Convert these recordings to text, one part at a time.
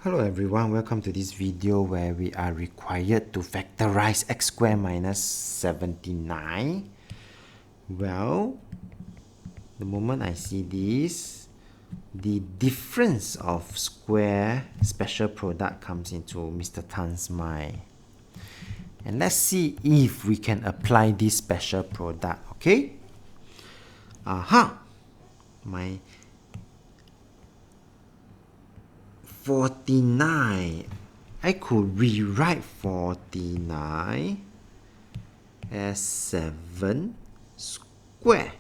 Hello everyone, welcome to this video where we are required to factorize x squared minus 79. Well, the moment I see this, the difference of square special product comes into Mr. Tan's mind. And let's see if we can apply this special product, okay? My 49, I could rewrite 49 as 7 square.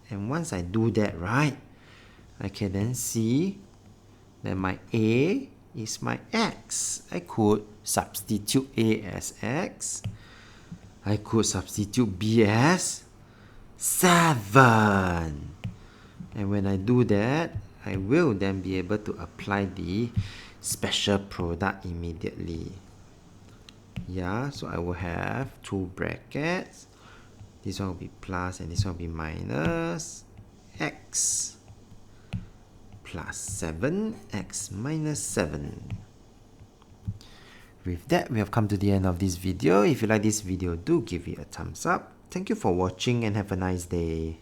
And once I do that, right, I can then see that my A is my x. I could substitute A as x. I could substitute B as 7. And when I do that, I will then be able to apply the special product immediately. Yeah, so I will have two brackets. This one will be plus and this one will be minus. X plus 7, x minus 7. With that, we have come to the end of this video. If you like this video, do give it a thumbs up. Thank you for watching and have a nice day.